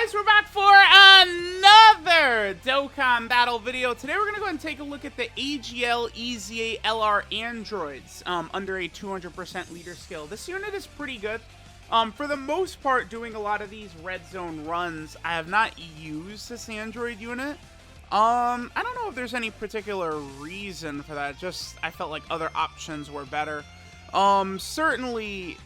guys, we're back for another Dokkan battle video. Today we're going to go ahead and take a look at the AGL, EZA, LR androids under a 200% leader skill. This unit is pretty good. For the most part, doing a lot of these red zone runs, I have not used this android unit. I don't know if there's any particular reason for that. Just, I felt like other options were better. Certainly,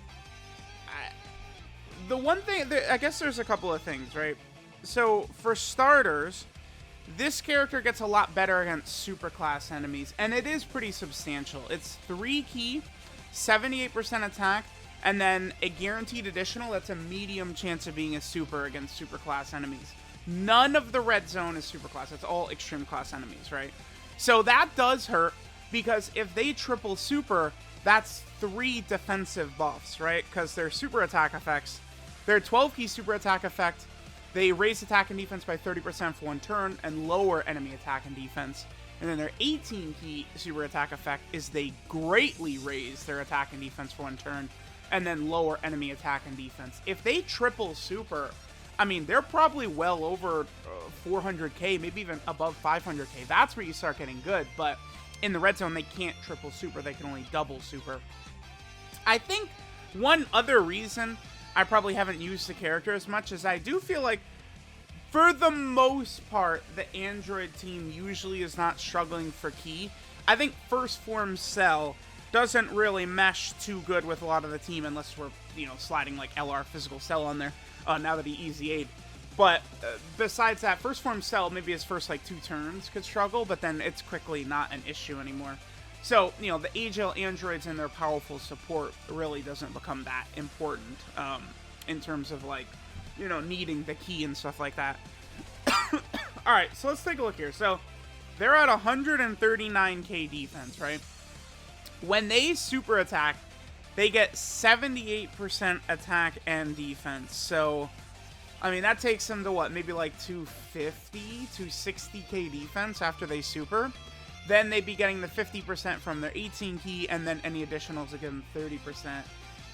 the one thing, I guess there's a couple of things, right? So, for starters, this character gets a lot better against super class enemies, and it is pretty substantial. It's 3 key, 78% attack, and then a guaranteed additional that's a medium chance of being a super against super class enemies. None of the red zone is super class. It's all extreme class enemies, right? So that does hurt, because if they triple super, that's 3 defensive buffs, right? Because their super attack effects, their 12 key super attack effect, they raise attack and defense by 30% for 1 turn and lower enemy attack and defense. And then their 18 key super attack effect is they greatly raise their attack and defense for 1 turn and then lower enemy attack and defense. If they triple super, I mean, they're probably well over 400k, maybe even above 500k. That's where you start getting good, but in the red zone, they can't triple super. They can only double super. I think one other reason I probably haven't used the character as much is I do feel like, for the most part, the android team usually is not struggling for key. I think First Form Cell doesn't really mesh too good with a lot of the team unless we're, sliding like LR Physical Cell on there now that he EZA'd. But besides that, First Form Cell, maybe his first 2 turns could struggle, but then it's quickly not an issue anymore. So, the AGL androids and their powerful support really doesn't become that important in terms of, needing the key and stuff like that. Alright, so let's take a look here. So, they're at 139k defense, right? When they super attack, they get 78% attack and defense. So, I mean, that takes them to what? Maybe 250, 260k defense after they super. Then they'd be getting the 50% from their 18 key, and then any additionals would give them 30%.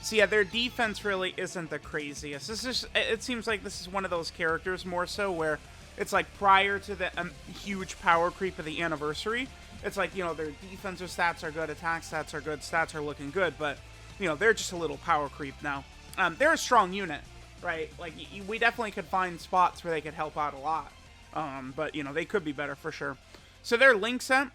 So yeah, their defense really isn't the craziest. It seems like this is one of those characters more so where it's prior to the huge power creep of the anniversary, it's their defensive stats are good, attack stats are good, stats are looking good, but, they're just a little power creep now. They're a strong unit, right? We definitely could find spots where they could help out a lot. But, they could be better for sure. So their link set,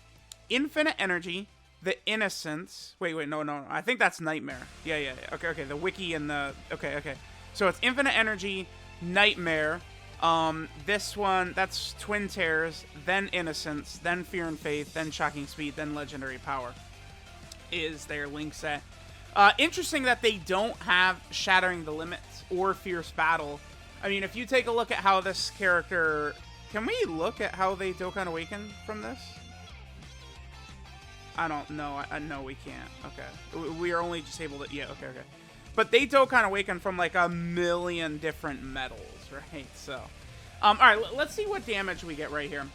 Infinite Energy, the Innocence. Wait, no. I think that's Nightmare. Yeah. Okay. The wiki and the... Okay. So it's Infinite Energy, Nightmare. This one, that's Twin Tears, then Innocence, then Fear and Faith, then Shocking Speed, then Legendary Power is their link set. Interesting that they don't have Shattering the Limits or Fierce Battle. I mean, if you take a look at how this character... Can we look at how they Dokkan Awaken from this? I don't know. No, we can't. Okay. We are only just able to... Yeah, okay. But they Dokkan Awaken from a million different metals, right? So, alright, let's see what damage we get right here.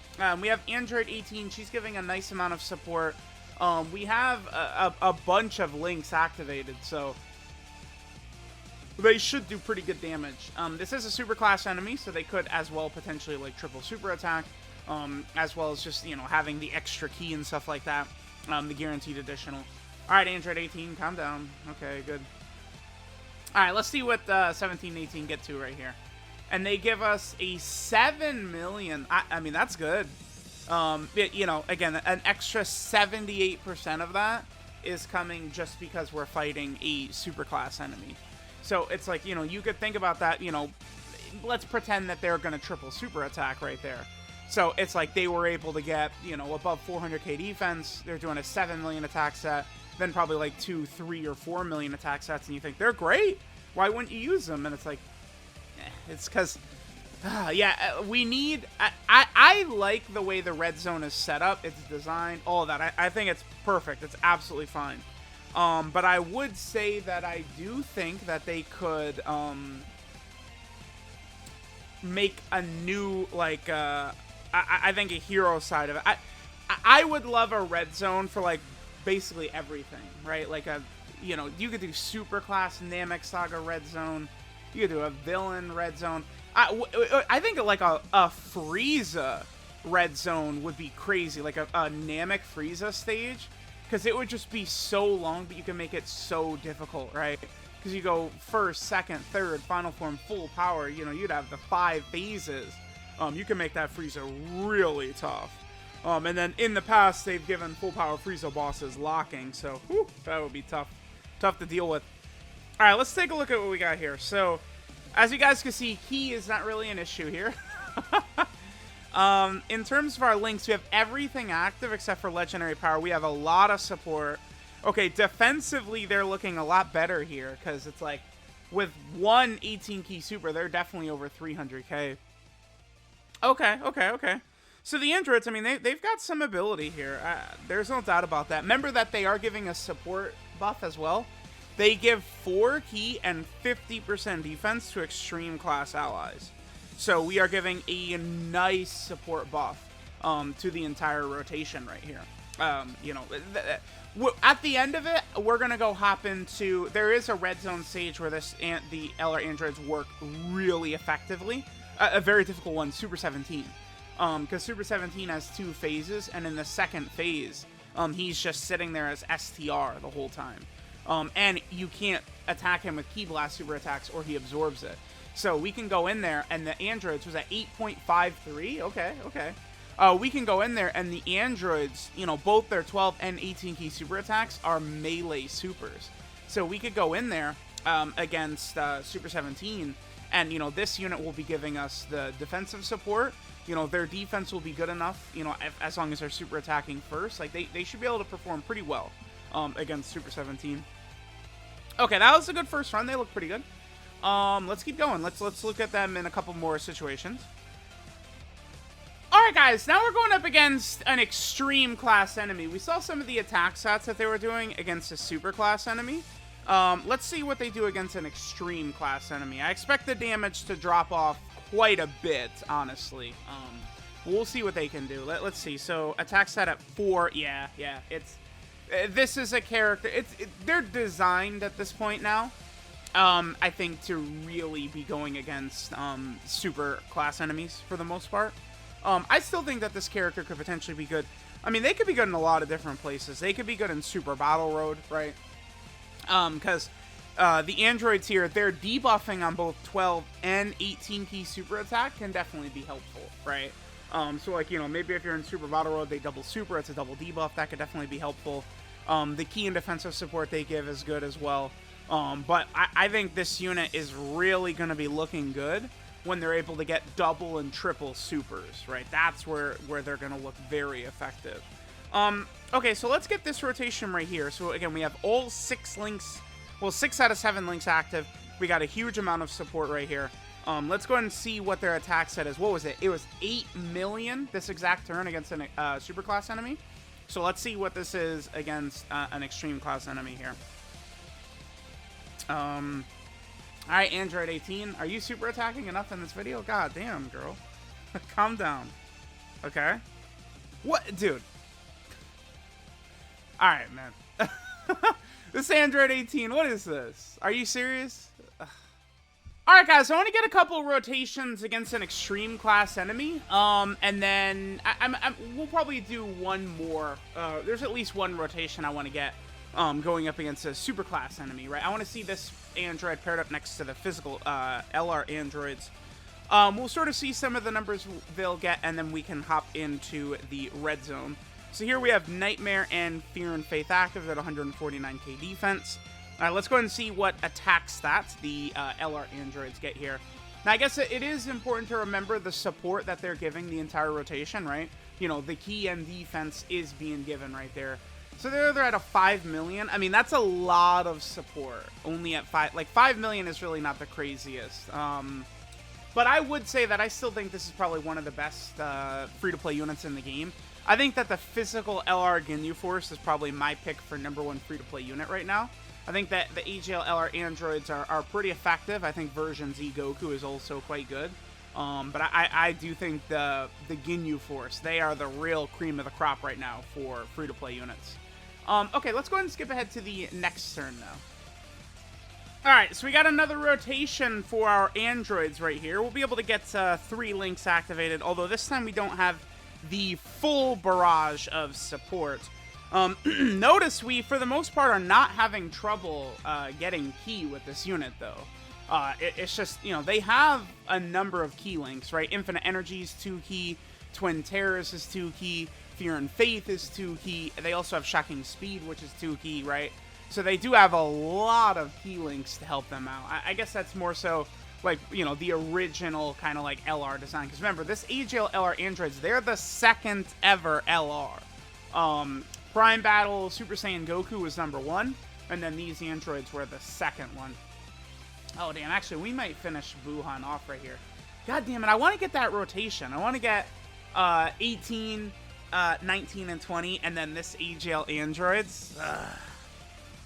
We have Android 18. She's giving a nice amount of support. We have a bunch of links activated, so they should do pretty good damage. This is a super class enemy, so they could as well potentially triple super attack, as well as just, having the extra key and stuff like that, the guaranteed additional. Alright, Android 18, calm down. Okay, good. Alright, let's see what 17 and 18 get to right here. And they give us a 7 million. I mean, that's good. Again, an extra 78% of that is coming just because we're fighting a super class enemy. So it's you could think about that, let's pretend that they're going to triple super attack right there. So it's they were able to get, above 400k defense. They're doing a 7 million attack set, then probably 2, 3, or 4 million attack sets, and you think, they're great. Why wouldn't you use them? And it's it's because, we need, I like the way the red zone is set up, its design, all of that. I think it's perfect. It's absolutely fine. But I would say that I do think that they could, make a new, I think a hero side of it. I would love a red zone for, basically everything, right? You could do super class Namek Saga red zone. You could do a villain red zone. I think like a Frieza red zone would be crazy, like a Namek Frieza stage, because it would just be so long, but you can make it so difficult, right? Because you go first, second, third, final form, full power. You know, you'd have the 5 phases. You can make that Frieza really tough. And then in the past, they've given full power Frieza bosses locking, so whew, that would be tough to deal with. All right, let's take a look at what we got here. So, as you guys can see, key is not really an issue here. In terms of our links, we have everything active except for legendary power. We have a lot of support. Okay, defensively, they're looking a lot better here, because it's like, with one 18-key super, they're definitely over 300k. Okay. So the androids, I mean, they've got some ability here. There's no doubt about that. Remember that they are giving a support buff as well. They give 4 key and 50% defense to extreme class allies. So we are giving a nice support buff to the entire rotation right here. You know, at the end of it, we're going to go hop into... There is a red zone stage where the LR androids work really effectively. A very difficult one, Super 17. Because Super 17 has 2 phases, and in the second phase, he's just sitting there as STR the whole time. And you can't attack him with Ki Blast super attacks, or he absorbs it. So we can go in there, and the androids was at 8.53. Okay. We can go in there, and the androids, you know, both their 12 and 18 key super attacks are melee supers. So we could go in there against Super 17, and, you know, this unit will be giving us the defensive support. You know, their defense will be good enough, you know, as long as they're super attacking first. Like, they should be able to perform pretty well against Super 17. Okay, that was a good first run. They look pretty good. Let's keep going. Let's look at them in a couple more situations. Alright, guys, now we're going up against an extreme class enemy. We saw some of the attack stats that they were doing against a super class enemy. Let's see what they do against an extreme class enemy. I expect the damage to drop off quite a bit, honestly. We'll see what they can do. Let's see. So, attack stat at 4. Yeah. This is a character. They're designed at this point now, I think, to really be going against super class enemies for the most part. I still think that this character could potentially be good. I mean, they could be good in a lot of different places. They could be good in Super Battle Road, right? Because the androids here, they're debuffing on both 12 and 18 key super attack can definitely be helpful, right? So, like, you know, maybe if you're in Super Battle Road, they double super, it's a double debuff, that could definitely be helpful. The key and defensive support they give is good as well. But I think this unit is really going to be looking good when they're able to get double and triple supers, right? That's where they're going to look very effective. Okay, so let's get this rotation right here. So again, we have all 6 links, well, 6 out of 7 links active. We got a huge amount of support right here. Let's go ahead and see what their attack set is. What was it? It was 8 million this exact turn against a superclass enemy. So let's see what this is against an extreme class enemy here. Alright, Android 18. Are you super attacking enough in this video? God damn, girl. Calm down. Okay. What? Dude. Alright, man. This Android 18, what is this? Are you serious? Alright, guys, I want to get a couple rotations against an extreme class enemy. And then we'll probably do one more. There's at least one rotation I want to get going up against a super class enemy, right? I want to see this android paired up next to the physical LR androids. We'll sort of see some of the numbers they'll get, and then we can hop into the red zone. So here we have Nightmare and Fear and Faith active at 149k defense. Let's go ahead and see what attack stats the LR androids get here. Now, I guess it is important to remember the support that they're giving the entire rotation, right? You know, the key and defense is being given right there. So they're at a 5 million. I mean, that's a lot of support. Only at 5 million is really not the craziest. But I would say that I still think this is probably one of the best free-to-play units in the game. I think that the physical LR Ginyu Force is probably my pick for #1 free-to-play unit right now. I think that the AGL LR androids are pretty effective. I think version Z Goku is also quite good. But I do think the Ginyu Force, they are the real cream of the crop right now for free-to-play units. Okay, let's go ahead and skip ahead to the next turn now. Alright, so we got another rotation for our androids right here. We'll be able to get 3 links activated, although this time we don't have the full barrage of support. Notice we, for the most part, are not having trouble getting key with this unit, though. It's just, you know, they have a number of key links, right? Infinite Energy is 2 key, Twin Terrors is 2 key, Fear and Faith is 2 key. They also have Shocking Speed, which is 2 key, right? So they do have a lot of key links to help them out. I guess that's more so, like, you know, the original kind of like LR design. Because remember, this AGL LR androids, they're the 2nd ever LR. Prime Battle Super Saiyan Goku was number 1, and then these androids were the 2nd one. Oh, damn, actually, we might finish Wuhan off right here. God damn it, I want to get that rotation. I want to get 18, 19, and 20, and then this AGL androids.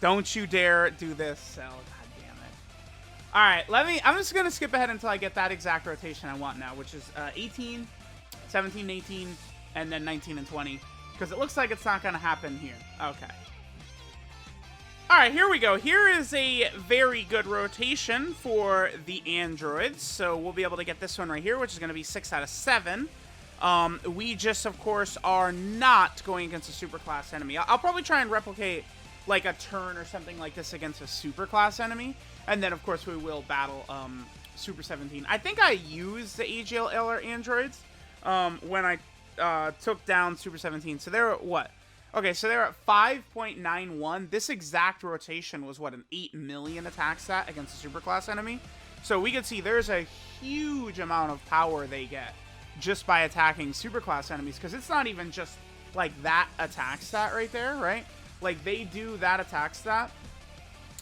Don't you dare do this, oh, god damn it. Alright, I'm just going to skip ahead until I get that exact rotation I want now, which is 18, 17, 18, and then 19 and 20. Because it looks like it's not going to happen here. Okay. Alright, here we go. Here is a very good rotation for the androids. So we'll be able to get this one right here, which is going to be 6 out of 7. We just, of course, are not going against a superclass enemy. I'll probably try and replicate like a turn or something like this against a superclass enemy. And then, of course, we will battle Super 17. I think I used the AGL LR androids when I took down Super 17. So they're at what? Okay, so they're at 5.91. This exact rotation was, what, an 8 million attack stat against a superclass enemy? So we can see there's a huge amount of power they get just by attacking superclass enemies. Because it's not even just, like, that attack stat right there, right? Like, they do that attack stat,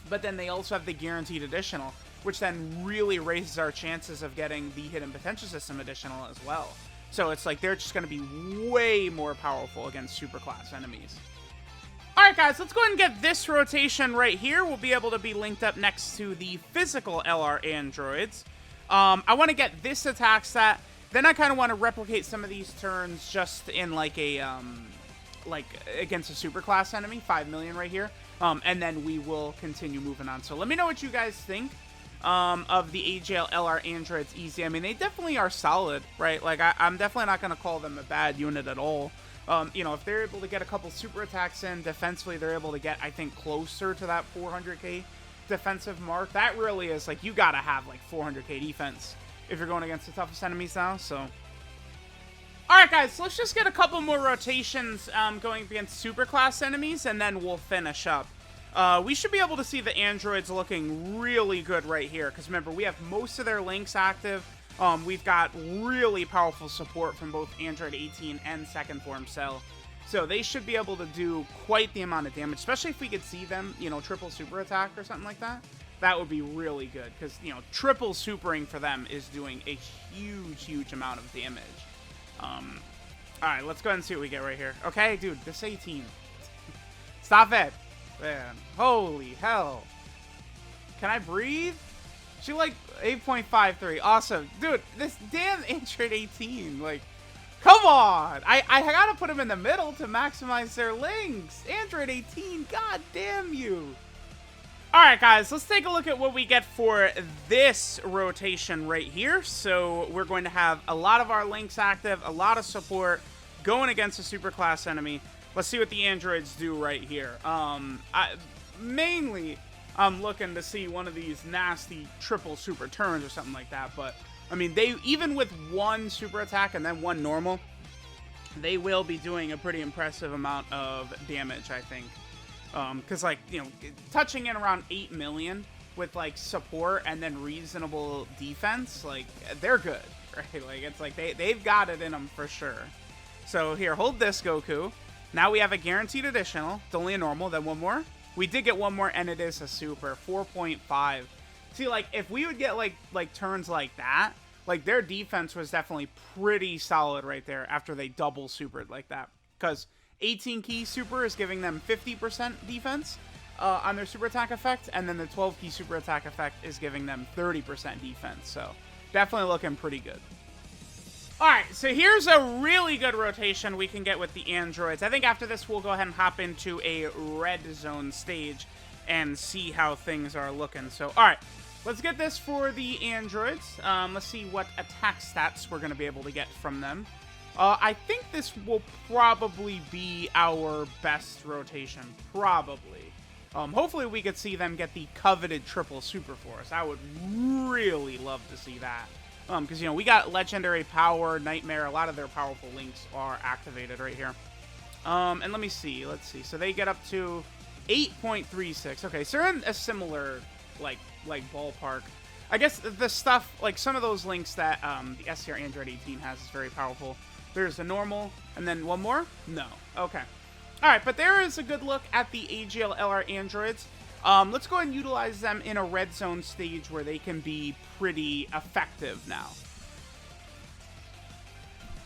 but then they also have the guaranteed additional, which then really raises our chances of getting the hidden potential system additional as well. So it's like they're just going to be way more powerful against superclass enemies. Alright guys, let's go ahead and get this rotation right here. We'll be able to be linked up next to the physical LR androids. I want to get this attack stat. Then I kind of want to replicate some of these turns just in like a, like against a superclass enemy, 5 million right here. And then we will continue moving on. So let me know what you guys think of the AGL LR androids EZA. I mean, they definitely are solid, right? Like, I'm definitely not going to call them a bad unit at all. You know, if they're able to get a couple super attacks in, defensively, they're able to get, I think, closer to that 400k defensive mark. That really is, like, you got to have, like, 400k defense if you're going against the toughest enemies now, so. Alright, guys, so let's just get a couple more rotations going against superclass enemies, and then we'll finish up. We should be able to see the androids looking really good right here, because remember, we have most of their links active. We've got really powerful support from both Android 18 and Second Form Cell. So they should be able to do quite the amount of damage, especially if we could see them, you know, triple super attack or something like that. That would be really good, because, you know, triple supering for them is doing a huge, huge amount of damage. Alright, let's go ahead and see what we get right here. Okay, dude, this 18. Stop it. Man, holy hell. Can I breathe? She like 8.53. Awesome. Dude, this damn Android 18, like, come on. I gotta put them in the middle to maximize their links. Android 18, god damn you. Alright guys, let's take a look at what we get for this rotation right here. So we're going to have a lot of our links active, a lot of support going against a superclass enemy. Let's see what the androids do right here. Mainly, I'm looking to see one of these nasty triple super turns or something like that. But, I mean, they even with one super attack and then one normal, they will be doing a pretty impressive amount of damage, I think. Because, like, you know, touching in around 8 million with, like, support and then reasonable defense, like, they're good, right? Like, it's like they've got it in them for sure. So, here, hold this, Goku. Now we have a guaranteed additional. It's only a normal, then one more. We did get one more, and it is a super, 4.5. See, like, if we would get, like turns like that, like, their defense was definitely pretty solid right there after they double supered like that. Because 18 key super is giving them 50% defense on their super attack effect, and then the 12 key super attack effect is giving them 30% defense. So, definitely looking pretty good. Alright, so here's a really good rotation we can get with the androids. I think after this, we'll go ahead and hop into a red zone stage. and see how things are looking. So, all right, let's get this for the androids. Let's see what attack stats we're going to be able to get from them. I think this will probably be our best rotation, probably. Hopefully we could see them get the coveted triple Super Force. I would really love to see that. Because, you know, we got Legendary Power, Nightmare, a lot of their powerful links are activated right here. And let me see, let's see. So they get up to 8.36. Okay, so they're in a similar, like ballpark. I guess the stuff, like some of those links that the SCR Android 18 has is very powerful. There's a normal, and then one more? No. Okay. Alright, but there is a good look at the AGL LR androids. Let's go ahead and utilize them in a red zone stage where they can be pretty effective now.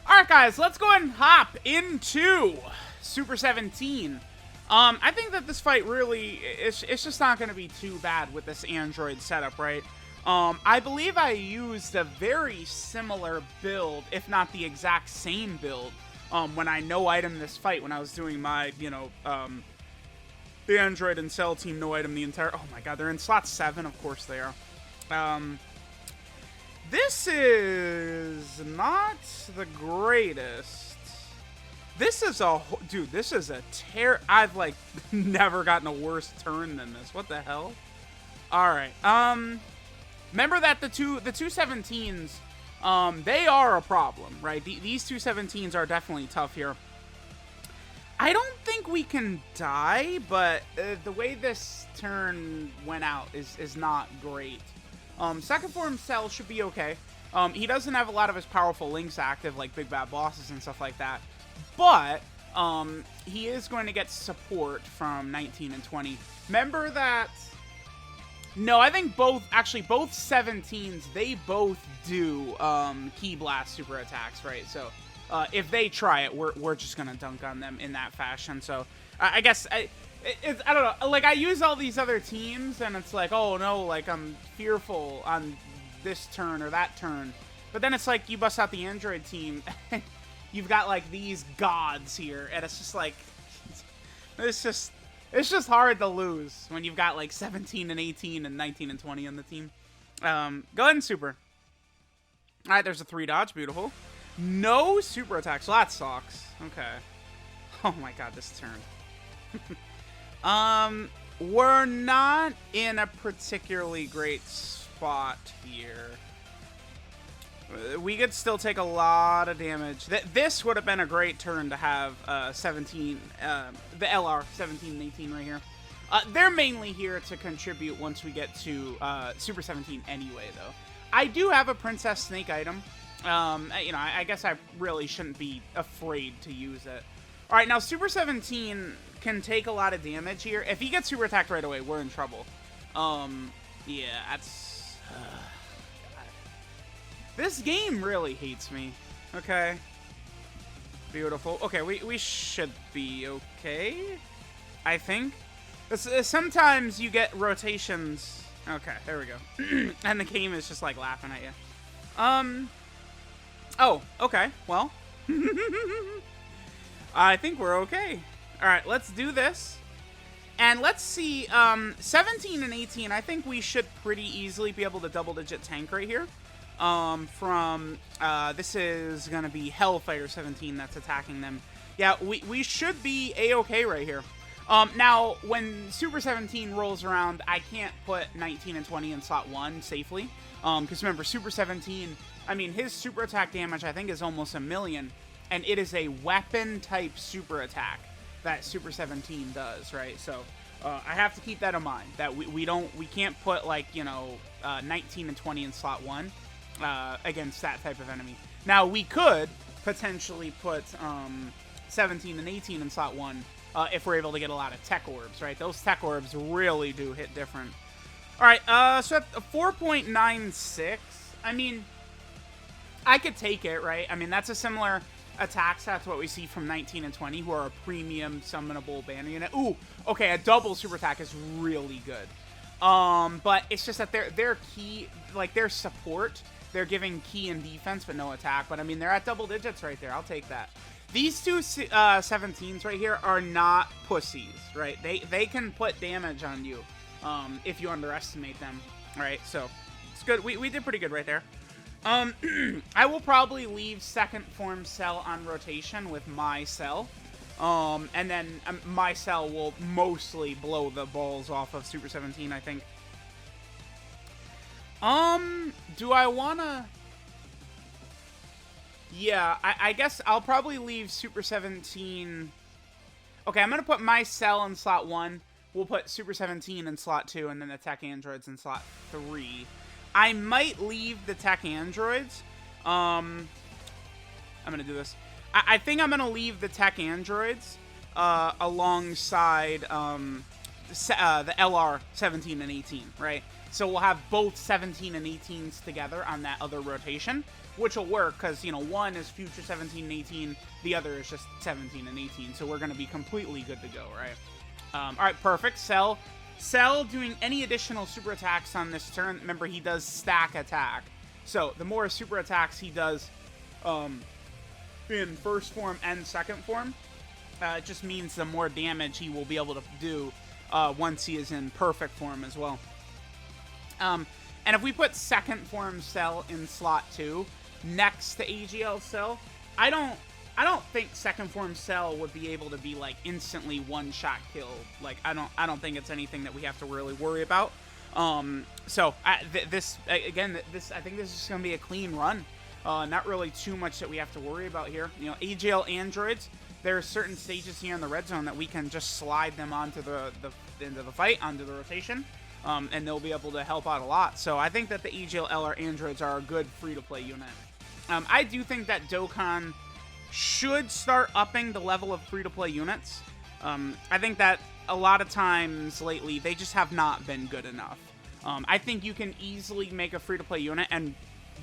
Alright guys, let's go ahead and hop into Super 17. I think that this fight really, it's just not going to be too bad with this android setup, right? I believe I used a very similar build, if not the exact same build, when I no-item this fight, when I was doing my, you know, the Android and Cell team no-item the entire... Oh my god, they're in slot 7, of course they are. This is not the greatest. This is a... Dude, this is a I've, like, never gotten a worse turn than this. What the hell? Alright, remember that the two 17s, they are a problem, right? These two 17s are definitely tough here. I don't think we can die, but the way this turn went out is not great. Second form Cell should be okay. He doesn't have a lot of his powerful links active, like Big Bad Bosses and stuff like that. But he is going to get support from 19 and 20. Remember that... No, I think both 17s, they both do Ki Blast super attacks, right? So if they try it, we're just going to dunk on them in that fashion. So I guess, I don't know, like I use all these other teams and it's like, oh no, like I'm fearful on this turn or that turn. But then it's like you bust out the Android team, you've got like these gods here, and it's just like, it's just hard to lose when you've got like 17 and 18 and 19 and 20 on the team. Go ahead and super. All right, there's a 3 dodge. Beautiful. No super attack, so that sucks. Okay. Oh my god, this turn. We're not in a particularly great spot here. We could still take a lot of damage. This would have been a great turn to have 17, the LR 17 and 18 right here. They're mainly here to contribute once we get to Super 17 anyway, though. I do have a Princess Snake item. You know, I guess I really shouldn't be afraid to use it. All right, now Super 17 can take a lot of damage here. If he gets super attacked right away, we're in trouble. Yeah, that's... This game really hates me. Okay. Beautiful. Okay, we should be okay, I think. Sometimes you get rotations. Okay, there we go. And the game is just like laughing at you. Oh, okay. Well. I think we're okay. Alright, let's do this. And let's see, 17 and 18, I think we should pretty easily be able to double-digit tank right here. This is going to be Hellfighter 17 that's attacking them. Yeah, we should be A-okay right here. Now, when Super 17 rolls around, I can't put 19 and 20 in slot 1 safely. Because remember, Super 17, I mean, his super attack damage, I think, is almost 1 million. And it is a weapon-type super attack that Super 17 does, right? So, I have to keep that in mind, that we can't put, like, you know, 19 and 20 in slot 1. Against that type of enemy. Now, we could potentially put 17 and 18 in slot 1 if we're able to get a lot of tech orbs, right? Those tech orbs really do hit different. Alright, so at 4.96, I mean, I could take it, right? I mean, that's a similar attack stat to what we see from 19 and 20, who are a premium summonable banner unit. Ooh, okay, a double super attack is really good. But it's just that their key, like their support, they're giving key and defense, but no attack. But I mean, they're at double digits right there. I'll take that. These two 17s right here are not pussies, right? They can put damage on you if you underestimate them, right? So it's good. We did pretty good right there. I will probably leave second form Cell on rotation with my Cell. And then my Cell will mostly blow the balls off of Super 17, I think. Do I wanna... Yeah, I guess I'll probably leave Super 17... Okay, I'm gonna put my Cell in slot 1. We'll put Super 17 in slot 2, and then the Tech Androids in slot 3. I might leave the Tech Androids. I'm gonna do this. I think I'm gonna leave the Tech Androids alongside the LR 17 and 18, right? So we'll have both 17 and 18s together on that other rotation, which will work because, you know, one is future 17 and 18, the other is just 17 and 18, so we're going to be completely good to go, right? All right, perfect. Cell doing any additional super attacks on this turn. Remember, he does stack attack. So the more super attacks he does in first form and second form, it just means the more damage he will be able to do once he is in perfect form as well. And if we put second form Cell in slot 2 next to AGL Cell, I don't think second form Cell would be able to be like instantly one-shot kill. Like I don't think it's anything that we have to really worry about. So I think this is just gonna be a clean run. Not really too much that we have to worry about here. You know, AGL androids. There are certain stages here in the red zone that we can just slide them onto into the fight, onto the rotation. And they'll be able to help out a lot. So I think that the AGL LR androids are a good free-to-play unit. I do think that Dokkan should start upping the level of free-to-play units. I think that a lot of times lately, they just have not been good enough. I think you can easily make a free-to-play unit and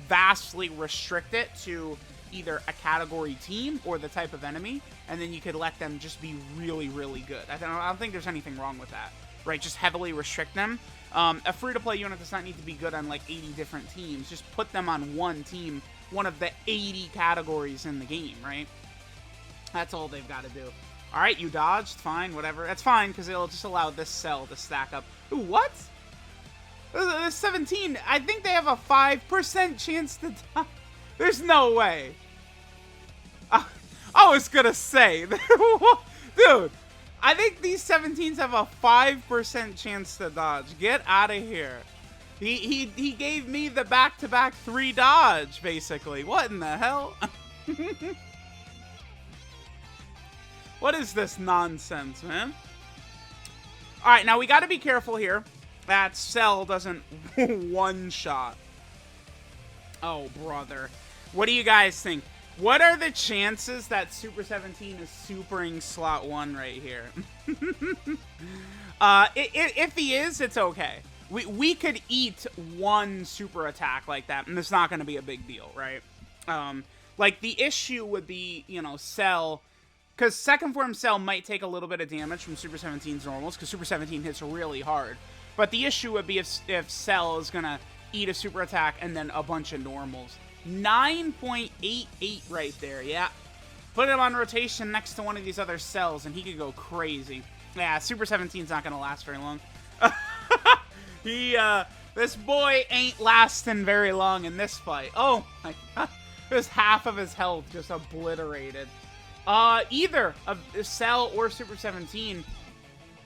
vastly restrict it to either a category team or the type of enemy, and then you could let them just be really, really good. I don't think there's anything wrong with that. Right, just heavily restrict them. A free-to-play unit does not need to be good on like 80 different teams. Just put them on one team, one of the 80 categories in the game, right? That's all they've got to do. All right, you dodged, fine, whatever. That's fine, because it'll just allow this Cell to stack up. Ooh, what? This 17, I think they have a 5% chance to die. There's no way. I was gonna say, dude. I think these 17s have a 5% chance to dodge. Get out of here. He gave me the back-to-back 3 dodge, basically. What in the hell? What is this nonsense, man? Alright, now we gotta be careful here that Cell doesn't one-shot. Oh, brother. What do you guys think? What are the chances that Super 17 is supering slot 1 right here? If he is, it's okay. We could eat one super attack like that, and it's not going to be a big deal, right? Like, the issue would be, you know, Cell... Because second form Cell might take a little bit of damage from Super 17's normals, because Super 17 hits really hard. But the issue would be if Cell is going to eat a super attack and then a bunch of normals. 9.88 right there, yeah. Put him on rotation next to one of these other Cells, and he could go crazy. Yeah, Super 17's not going to last very long. This boy ain't lasting very long in this fight. Oh, my God. There's half of his health just obliterated. Either of Cell or Super 17.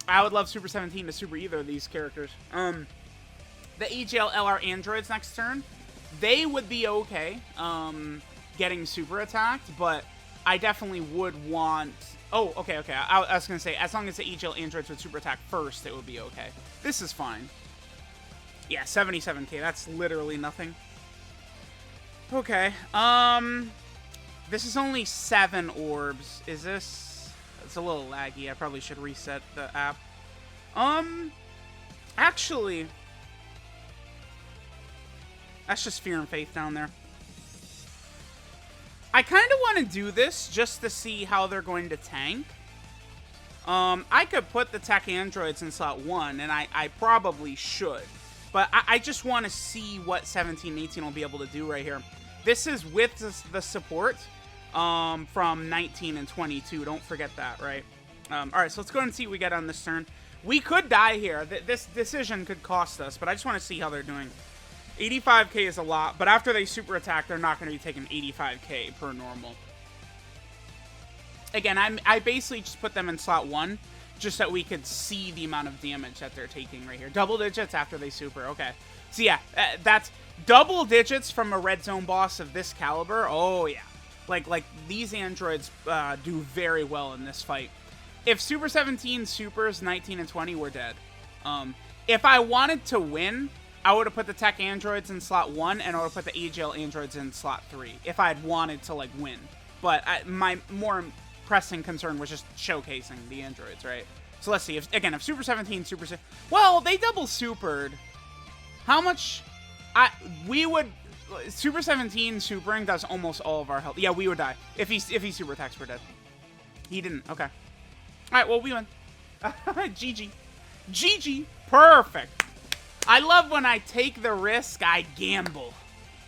I would love Super 17 to super either of these characters. The AGL LR androids next turn. They would be okay getting super attacked, but I definitely would want... Oh, okay. I was going to say, as long as the EGL androids would super attack first, it would be okay. This is fine. Yeah, 77k. That's literally nothing. Okay. This is only 7 orbs. Is this... It's a little laggy. I probably should reset the app. Actually... That's just Fear and Faith down there. I kind of want to do this just to see how they're going to tank. I could put the Tech Androids in slot 1, and I probably should. But I just want to see what 17 and 18 will be able to do right here. This is with the support. from 19 and 22. Don't forget that, right? All right, so let's go ahead and see what we get on this turn. We could die here. This decision could cost us, but I just want to see how they're doing. 85k is a lot, but after they super attack, they're not going to be taking 85k per normal. Again, I basically just put them in slot 1, just so we could see the amount of damage that they're taking right here. Double digits after they super, okay. So yeah, that's double digits from a red zone boss of this caliber. Oh yeah. Like these androids do very well in this fight. If Super 17 supers 19 and 20, we're dead. If I wanted to win, I would have put the tech androids in slot 1, and I would have put the AGL androids in slot 3, if I had wanted to, like, win. But my more pressing concern was just showcasing the androids, right? So let's see. If Super 17 super... Well, they double supered. How much... We would... Super 17 supering does almost all of our health. Yeah, we would die. If he super attacks, we're dead. He didn't. Okay. Alright, well, we win. GG. GG. Perfect. I love when I take the risk, I gamble.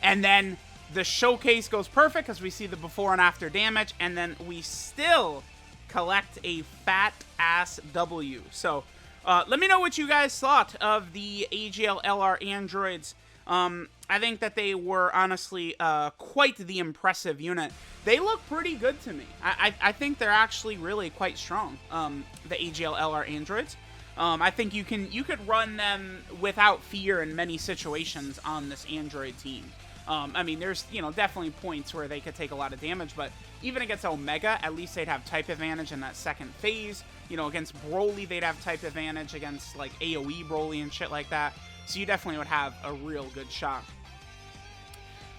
And then the showcase goes perfect because we see the before and after damage, and then we still collect a fat-ass W. So, let me know what you guys thought of the AGL LR androids. I think that they were honestly quite the impressive unit. They look pretty good to me. I think they're actually really quite strong, the AGL LR androids. I think you could run them without fear in many situations on this android team. I mean, there's, definitely points where they could take a lot of damage, but even against Omega, at least they'd have type advantage in that second phase. Against Broly, they'd have type advantage against, like, AoE Broly and shit like that. So you definitely would have a real good shot.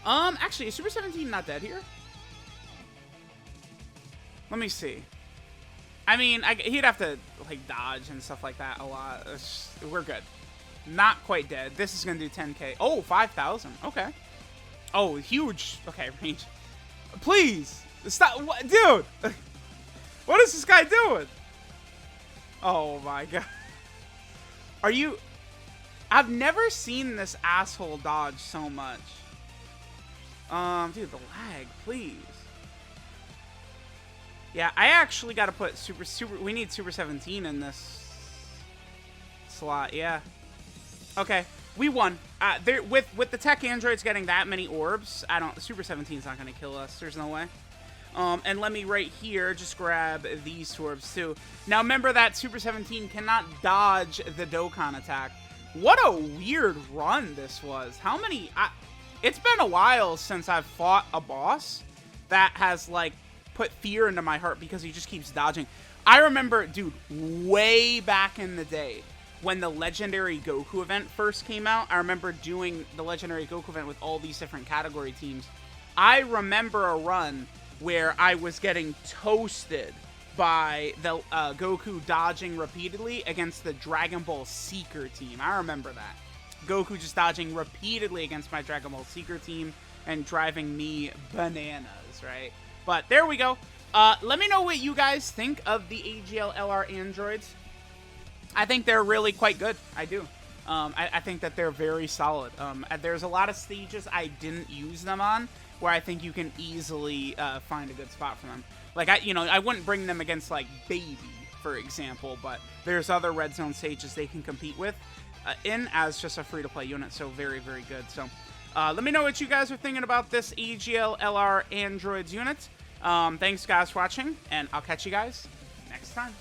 Actually, is Super 17 not dead here? Let me see. I mean, he'd have to, like, dodge and stuff like that a lot. We're good. Not quite dead. This is going to do 10k. Oh, 5,000. Okay. Oh, huge. Okay, range. Please. Stop. What? Dude. What is this guy doing? Oh, my God. Are you... I've never seen this asshole dodge so much. Dude, the lag, please. Yeah, I actually got to put we need Super 17 in this slot, yeah. Okay, we won. With the tech androids getting that many orbs, Super 17's not going to kill us. There's no way. And let me right here just grab these orbs too. Now remember that Super 17 cannot dodge the Dokkan attack. What a weird run this was. How many... it's been a while since I've fought a boss that has, like, put fear into my heart because he just keeps dodging. I remember, dude, way back in the day when the Legendary Goku event first came out. I remember doing the Legendary Goku event with all these different category teams. I remember a run where I was getting toasted by the Goku dodging repeatedly against the Dragon Ball Seeker team. I remember that. Goku just dodging repeatedly against my Dragon Ball Seeker team and driving me bananas, right? But there we go. Let me know what you guys think of the AGL LR androids. I think they're really quite good. I do. I think that they're very solid. There's a lot of stages I didn't use them on where I think you can easily find a good spot for them. Like, I wouldn't bring them against, like, Baby, for example, but there's other red zone stages they can compete with in as just a free-to-play unit, so very, very good. So, let me know what you guys are thinking about this AGL LR Androids unit. Thanks, guys, for watching, and I'll catch you guys next time.